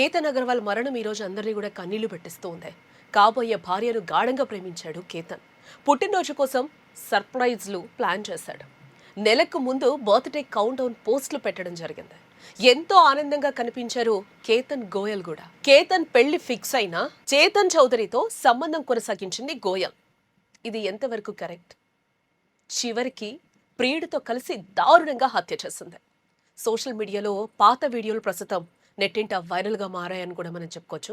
కేతన్ అగర్వాల్ మరణం ఈరోజు అందరినీ కూడా కన్నీళ్లు పెట్టిస్తూ ఉంది. కాబోయే భార్యను గాఢంగా ప్రేమించాడు కేతన్. పుట్టినరోజు కోసం సర్ప్రైజ్లు ప్లాన్ చేశాడు. నెలకు ముందు బర్త్డే కౌంట్ డౌన్ పోస్టులు పెట్టడం జరిగింది. ఎంతో ఆనందంగా కనిపించారు కేతన్ గోయల్ కూడా. కేతన్ పెళ్లి ఫిక్స్ అయినా చేతన్ చౌదరితో సంబంధం కొనసాగించింది గోయల్. ఇది ఎంతవరకు కరెక్ట్? చివరికి ప్రియుడితో కలిసి దారుణంగా హత్య చేసింది. సోషల్ మీడియాలో పాత వీడియోలు ప్రస్తుతం నెట్టింట వైరల్గా మారాయని కూడా మనం చెప్పుకోవచ్చు.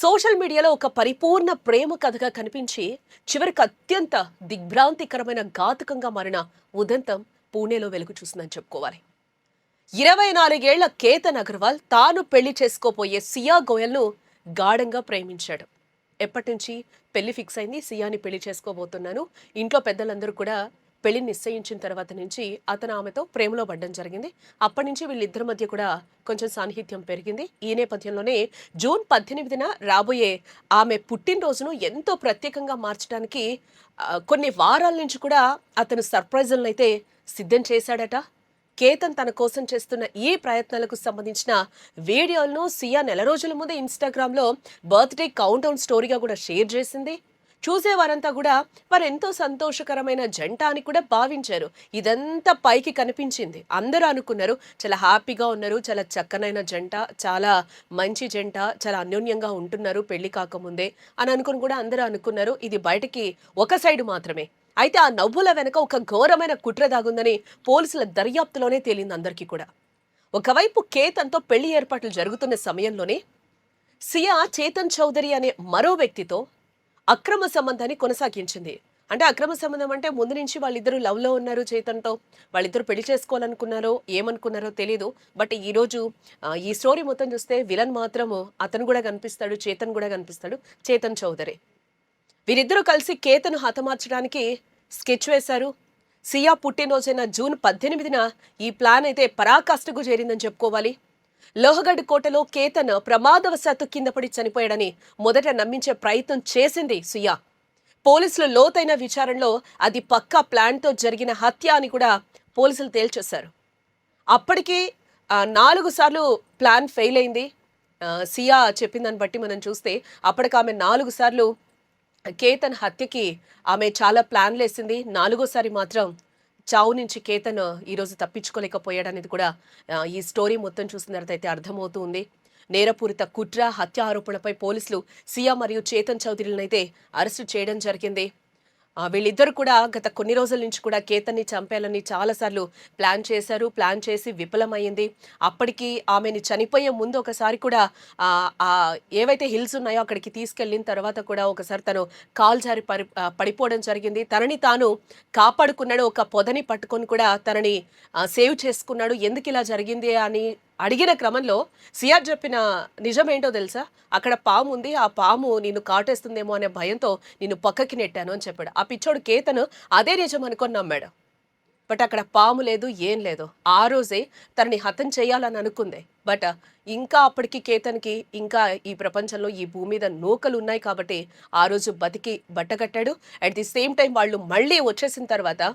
సోషల్ మీడియాలో ఒక పరిపూర్ణ ప్రేమ కథగా కనిపించి చివరికి అత్యంత దిగ్భ్రాంతికరమైన ఘాతుకంగా మారిన ఉదంతం పూణేలో వెలుగు చూసిందని చెప్పుకోవాలి. 24 ఏళ్ల కేతన్ అగర్వాల్ తాను పెళ్లి చేసుకోపోయే సియా గోయల్ను గాఢంగా ప్రేమించాడు. ఎప్పటి నుంచి పెళ్లి ఫిక్స్ అయింది, సియాని పెళ్లి చేసుకోబోతున్నాను, ఇంట్లో పెద్దలందరూ కూడా పెళ్లి నిశ్చయించిన తర్వాత నుంచి అతను ఆమెతో ప్రేమలో పడడం జరిగింది. అప్పటి నుంచి వీళ్ళిద్దరి మధ్య కూడా కొంచెం సాన్నిహిత్యం పెరిగింది. ఈ నేపథ్యంలోనే జూన్ 18న రాబోయే ఆమె పుట్టినరోజును ఎంతో ప్రత్యేకంగా మార్చడానికి కొన్ని వారాల నుంచి కూడా అతను సర్ప్రైజులను అయితే సిద్ధం చేశాడట. కేతన్ తన కోసం చేస్తున్న ఈ ప్రయత్నాలకు సంబంధించిన వీడియోలను సియా నెల రోజుల ముందే ఇన్స్టాగ్రామ్లో బర్త్డే కౌంట్ డౌన్ స్టోరీగా కూడా షేర్ చేసింది. చూసేవారంతా కూడా వారు ఎంతో సంతోషకరమైన జంట అని కూడా భావించారు. ఇదంతా పైకి కనిపించింది. అందరూ అనుకున్నారు చాలా హ్యాపీగా ఉన్నారు, చాలా చక్కనైన జంట, చాలా మంచి జంట, చాలా అన్యోన్యంగా ఉంటున్నారు పెళ్లి కాకముందే అని అనుకుని కూడా అందరూ అనుకున్నారు. ఇది బయటకి ఒక సైడ్ మాత్రమే. అయితే ఆ నవ్వుల వెనక ఒక ఘోరమైన కుట్ర దాగుందని పోలీసుల దర్యాప్తులోనే తేలింది అందరికీ కూడా. ఒకవైపు కేతన్తో పెళ్లి ఏర్పాట్లు జరుగుతున్న సమయంలోనే సియా చేతన్ చౌదరి అనే మరో వ్యక్తితో అక్రమ సంబంధాన్ని కొనసాగించింది. అంటే అక్రమ సంబంధం అంటే ముందు నుంచి వాళ్ళిద్దరూ లవ్లో ఉన్నారు. చేతన్తో వాళ్ళిద్దరు పెళ్లి చేసుకోవాలనుకున్నారో ఏమనుకున్నారో తెలీదు. బట్ ఈరోజు ఈ స్టోరీ మొత్తం చూస్తే విలన్ మాత్రము అతను కూడా కనిపిస్తాడు, చేతన్ కూడా కనిపిస్తాడు, చేతన్ చౌదరి. వీరిద్దరూ కలిసి కేతను హతమార్చడానికి స్కెచ్ వేశారు. సియా పుట్టినరోజైన జూన్ 18న ఈ ప్లాన్ అయితే పరాకాష్ఠకు చేరిందని చెప్పుకోవాలి. లోహగఢ్ కోటలో కేతన్ ప్రమాదవశాత్తు కింద పడి చనిపోయాడని మొదట నమ్మించే ప్రయత్నం చేసింది సియా. పోలీసులు లోతైన విచారణలో అది పక్కా ప్లాన్తో జరిగిన హత్య అని కూడా పోలీసులు తేల్చేశారు. అప్పటికి 4 సార్లు ప్లాన్ ఫెయిల్ అయింది. సియా చెప్పిన దాన్ని బట్టి మనం చూస్తే అప్పటికి ఆమె 4 సార్లు కేతన్ హత్యకి ఆమె చాలా ప్లాన్లు వేసింది. 4వసారి మాత్రం చావు నుంచి కేతన్ ఈరోజు తప్పించుకోలేకపోయాడనేది కూడా ఈ స్టోరీ మొత్తం చూసిన తర్వాత అయితే అర్థమవుతుంది. నేరపూరిత కుట్ర హత్య ఆరోపణలపై పోలీసులు సియా మరియు చేతన్ చౌదరిలను అయితే అరెస్టు చేయడం జరిగింది. వీళ్ళిద్దరు కూడా గత కొన్ని రోజుల నుంచి కూడా కేతన్ని చంపేయాలని చాలాసార్లు ప్లాన్ చేసి విఫలమైంది. అప్పటికి ఆమెని చనిపోయే ముందు ఒకసారి కూడా ఏవైతే హిల్స్ ఉన్నాయో అక్కడికి తీసుకెళ్ళిన తర్వాత కూడా ఒకసారి తను కాల్ జారి పడిపోవడం జరిగింది. తనని తాను కాపాడుకున్నాడు. ఒక పొదని పట్టుకొని కూడా తనని సేవ్ చేసుకున్నాడు. ఎందుకు ఇలా జరిగింది అని అడిగిన క్రమంలో సియా చెప్పిన నిజమేంటో తెలుసా? అక్కడ పాము ఉంది, ఆ పాము నిన్ను కాటేస్తుందేమో అనే భయంతో నిన్ను పక్కకి నెట్టాను అని చెప్పాడు. ఆ పిచ్చోడు కేతను అదే నిజం అనుకొని నమ్మాడు. బట్ అక్కడ పాము లేదు, ఏం లేదు. ఆ రోజే తనని హతం చేయాలని అనుకుంది. బట్ ఇంకా అప్పటికి కేతన్కి ఇంకా ఈ ప్రపంచంలో ఈ భూమి మీద నూకలు ఉన్నాయి కాబట్టి ఆ రోజు బతికి బట్టకట్టాడు. అట్ ది సేమ్ టైం వాళ్ళు మళ్ళీ వచ్చేసిన తర్వాత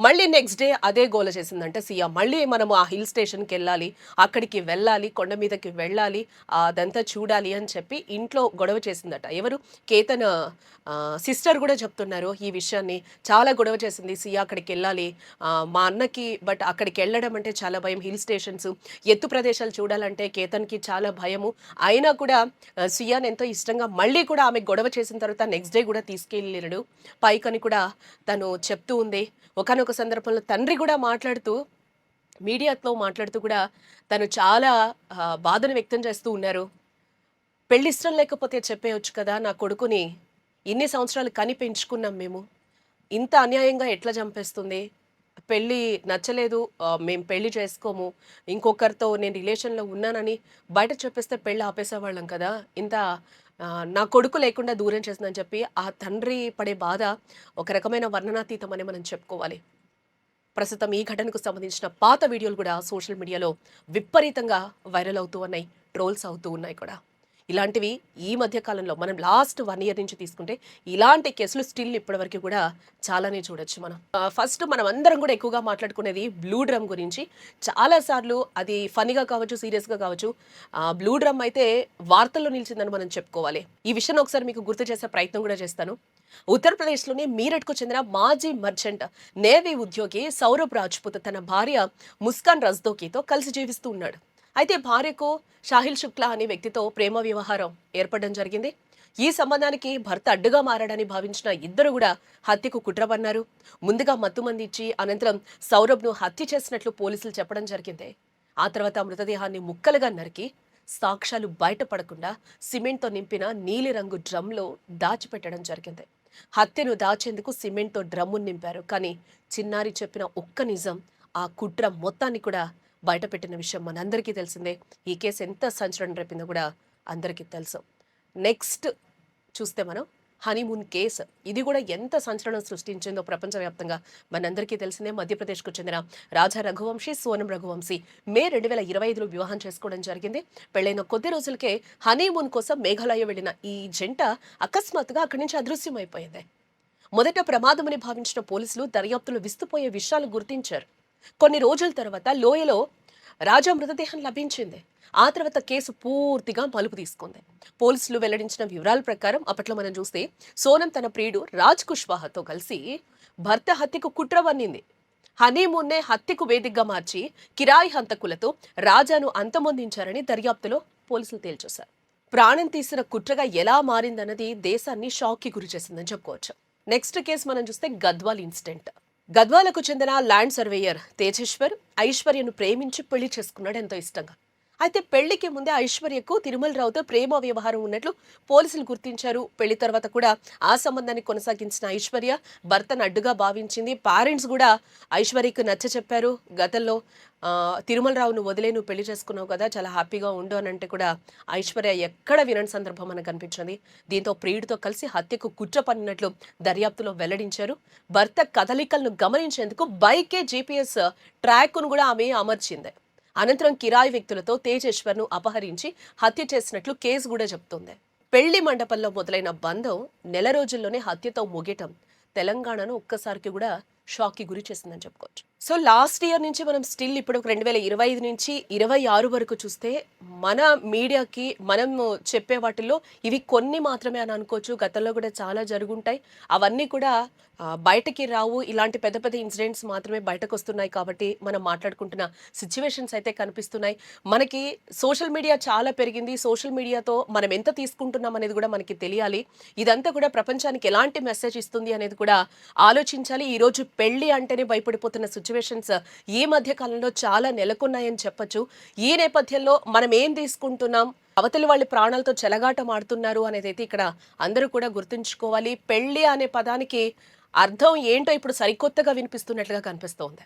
మళ్ళీ నెక్స్ట్ డే అదే గోల చేసిందంటే సియా. మళ్ళీ మనము ఆ హిల్ స్టేషన్కి వెళ్ళాలి, అక్కడికి వెళ్ళాలి, కొండ మీదకి వెళ్ళాలి, అదంతా చూడాలి అని చెప్పి ఇంట్లో గొడవ చేసిందట. ఎవరు? కేతన్ సిస్టర్ కూడా చెప్తున్నారు ఈ విషయాన్ని. చాలా గొడవ చేసింది సియా, అక్కడికి వెళ్ళాలి మా అన్నకి, బట్ అక్కడికి వెళ్ళడం అంటే చాలా భయం. హిల్ స్టేషన్స్, ఎత్తు ప్రదేశాలు చూడాలంటే కేతన్కి చాలా భయము. అయినా కూడా సియాని ఎంతో ఇష్టంగా మళ్ళీ కూడా ఆమె గొడవ చేసిన తర్వాత నెక్స్ట్ డే కూడా తీసుకెళ్ళాడు పైకని కూడా తను చెప్తూ ఉంది. ఒకనొక సందర్భంలో తండ్రి కూడా మీడియాతో మాట్లాడుతూ కూడా తను చాలా బాధను వ్యక్తం చేస్తూ ఉన్నారు. పెళ్లి ఇష్టం లేకపోతే చెప్పేయచ్చు కదా, నా కొడుకుని ఇన్ని సంవత్సరాలు కని పెంచుకున్నాం మేము, ఇంత అన్యాయంగా ఎట్లా చంపేస్తుంది, పెళ్ళి నచ్చలేదు, మేము పెళ్లి చేసుకోము, ఇంకొకరితో నేను రిలేషన్లో ఉన్నానని బయట చెప్పేస్తే పెళ్ళి ఆపేసేవాళ్ళం కదా, ఇంత నా కొడుకు లేకుండా దూరం చేసిందని చెప్పి ఆ తండ్రి పడే బాధ ఒక రకమైన వర్ణనాతీతం అని మనం చెప్పుకోవాలి. ప్రస్తుతం ఈ ఘటనకు సంబంధించిన పాత వీడియోలు కూడా సోషల్ మీడియాలో విపరీతంగా వైరల్ అవుతూ ఉన్నాయి, ట్రోల్స్ అవుతూ ఉన్నాయి కూడా. ఇలాంటివి ఈ మధ్య కాలంలో మనం లాస్ట్ 1 ఇయర్ నుంచి తీసుకుంటే ఇలాంటి కేసులు స్టిల్ ఇప్పటివరకు కూడా చాలానే చూడొచ్చు మనం. ఫస్ట్ మనం అందరం కూడా ఎక్కువగా మాట్లాడుకునేది బ్లూ డ్రమ్ గురించి. చాలాసార్లు అది ఫనీగా కావచ్చు, సీరియస్గా కావచ్చు, బ్లూ డ్రమ్ అయితే వార్తల్లో నిలిచిందని మనం చెప్పుకోవాలి. ఈ విషయాన్ని ఒకసారి మీకు గుర్తు చేసే ప్రయత్నం కూడా చేస్తాను. ఉత్తరప్రదేశ్లోని మీరట్కు చెందిన మాజీ మర్చెంట్ నేవీ ఉద్యోగి సౌరభ్ రాజ్పుత్ తన భార్య ముస్కాన్ రజ్దోకీతో కలిసి జీవిస్తూ ఉన్నాడు. అయితే భార్యకు షాహిల్ శుక్లా అనే వ్యక్తితో ప్రేమ వ్యవహారం ఏర్పడడం జరిగింది. ఈ సంబంధానికి భర్త అడ్డుగా మారాడని భావించిన ఇద్దరు కూడా హత్యకు కుట్ర పన్నారు. ముందుగా మత్తుమంది ఇచ్చి అనంతరం సౌరభ్ను హత్య చేసినట్లు పోలీసులు చెప్పడం జరిగింది. ఆ తర్వాత మృతదేహాన్ని ముక్కలుగా నరికి సాక్ష్యాలు బయటపడకుండా సిమెంట్తో నింపిన నీలిరంగు డ్రమ్లో దాచిపెట్టడం జరిగింది. హత్యను దాచేందుకు సిమెంట్తో డ్రమ్మును నింపారు. కానీ చిన్నారి చెప్పిన ఒక్క నిజం ఆ కుట్ర మొత్తాన్ని కూడా బయటపెట్టిన విషయం మనందరికీ తెలిసిందే. ఈ కేసు ఎంత సంచలనం రేపిందో కూడా అందరికీ తెలుసు. నెక్స్ట్ చూస్తే మనం హనీమూన్ కేసు. ఇది కూడా ఎంత సంచలనం సృష్టించిందో ప్రపంచవ్యాప్తంగా మనందరికీ తెలిసిందే. మధ్యప్రదేశ్కు చెందిన రాజా రఘువంశీ, సోనం రఘువంశీ మే 2025లో వివాహం చేసుకోవడం జరిగింది. పెళ్లైన కొద్ది రోజులకే హనీమూన్ కోసం మేఘాలయ వెళ్లిన ఈ జంట అకస్మాత్తుగా అక్కడి నుంచి అదృశ్యమైపోయింది. మొదట ప్రమాదమని భావించిన పోలీసులు దర్యాప్తులో విస్తుపోయే విషయాలు గుర్తించారు. కొన్ని రోజుల తర్వాత లోయలో రాజా మృతదేహం లభించింది. ఆ తర్వాత కేసు పూర్తిగా మలుపు తీసుకుంది. పోలీసులు వెల్లడించిన వివరాల ప్రకారం అప్పట్లో మనం చూస్తే సోనం తన ప్రియుడు రాజ్ కుష్వాహాతో కలిసి భర్త హత్యకు కుట్ర పన్నింది. హనీమూన్నే హత్యకు వేదికగా మార్చి కిరాయి హంతకులతో రాజాను అంతమొందించారని దర్యాప్తులో పోలీసులు తేల్చేశారు. ప్రాణం తీసిన కుట్రగా ఎలా మారిందన్నది దేశాన్ని షాక్కి గురి చేసిందని చెప్పుకోవచ్చు. నెక్స్ట్ కేసు మనం చూస్తే గద్వాల్ ఇన్సిడెంట్. గద్వాలకు చెందిన ల్యాండ్ సర్వేయర్ తేజేశ్వర్ ఐశ్వర్యను ప్రేమించి పెళ్లి చేసుకున్నాడు ఎంతో ఇష్టంగా. అయితే పెళ్లికి ముందే ఐశ్వర్యకు తిరుమల రావుతో ప్రేమ వ్యవహారం ఉన్నట్లు పోలీసులు గుర్తించారు. పెళ్లి తర్వాత కూడా ఆ సంబంధాన్ని కొనసాగించిన ఐశ్వర్య భర్తను అడ్డుగా భావించింది. పేరెంట్స్ కూడా ఐశ్వర్యకు నచ్చ చెప్పారు. గతంలో తిరుమల రావును వదిలే నువ్వు పెళ్లి చేసుకున్నావు కదా, చాలా హ్యాపీగా ఉండు అని అంటే కూడా ఐశ్వర్య ఎక్కడ వినని సందర్భం మనకు కనిపించింది. దీంతో ప్రియుడితో కలిసి హత్యకు కుట్ర పన్నినట్లు దర్యాప్తులో వెల్లడించారు. భర్త కదలికలను గమనించేందుకు బైకే జీపీఎస్ ట్రాక్ను కూడా ఆమె అమర్చింది. అనంతరం కిరాయి వ్యక్తులతో తేజేశ్వర్ను అపహరించి హత్య చేసినట్లు కేసు కూడా చెప్తోంది. పెళ్లి మండపంలో మొదలైన బంధం నెల రోజుల్లోనే హత్యతో ముగియటం తెలంగాణను ఒక్కసారికి కూడా షాక్కి గురి చేసిందని చెప్పుకోవచ్చు. సో లాస్ట్ ఇయర్ నుంచి మనం స్టిల్ ఇప్పుడు 2025 నుంచి 26 వరకు చూస్తే మన మీడియాకి మనం చెప్పే వాటిల్లో ఇవి కొన్ని మాత్రమే అని అనుకోవచ్చు. గతంలో కూడా చాలా జరుగుంటాయి. అవన్నీ కూడా బయటకి రావు. ఇలాంటి పెద్ద పెద్ద ఇన్సిడెంట్స్ మాత్రమే బయటకు వస్తున్నాయి కాబట్టి మనం మాట్లాడుకుంటున్న సిచ్యువేషన్స్ అయితే కనిపిస్తున్నాయి. మనకి సోషల్ మీడియా చాలా పెరిగింది. సోషల్ మీడియాతో మనం ఎంత తీసుకుంటున్నాం అనేది కూడా మనకి తెలియాలి. ఇదంతా కూడా ప్రపంచానికి ఎలాంటి మెసేజ్ ఇస్తుంది అనేది కూడా ఆలోచించాలి. ఈరోజు పెళ్లి అంటేనే భయపడిపోతున్న సిచ్యువేషన్స్ ఈ మధ్య కాలంలో చాలా నెలకొన్నాయని చెప్పొచ్చు. ఈ నేపథ్యంలో మనం ఏం తీసుకుంటున్నాం, అవతలి వాళ్ళ ప్రాణాలతో చెలగాటం ఆడుతున్నారు అనేది అయితే ఇక్కడ అందరూ కూడా గుర్తుంచుకోవాలి. పెళ్లి అనే పదానికి అర్థం ఏంటో ఇప్పుడు సరికొత్తగా వినిపిస్తున్నట్లుగా కనిపిస్తోంది.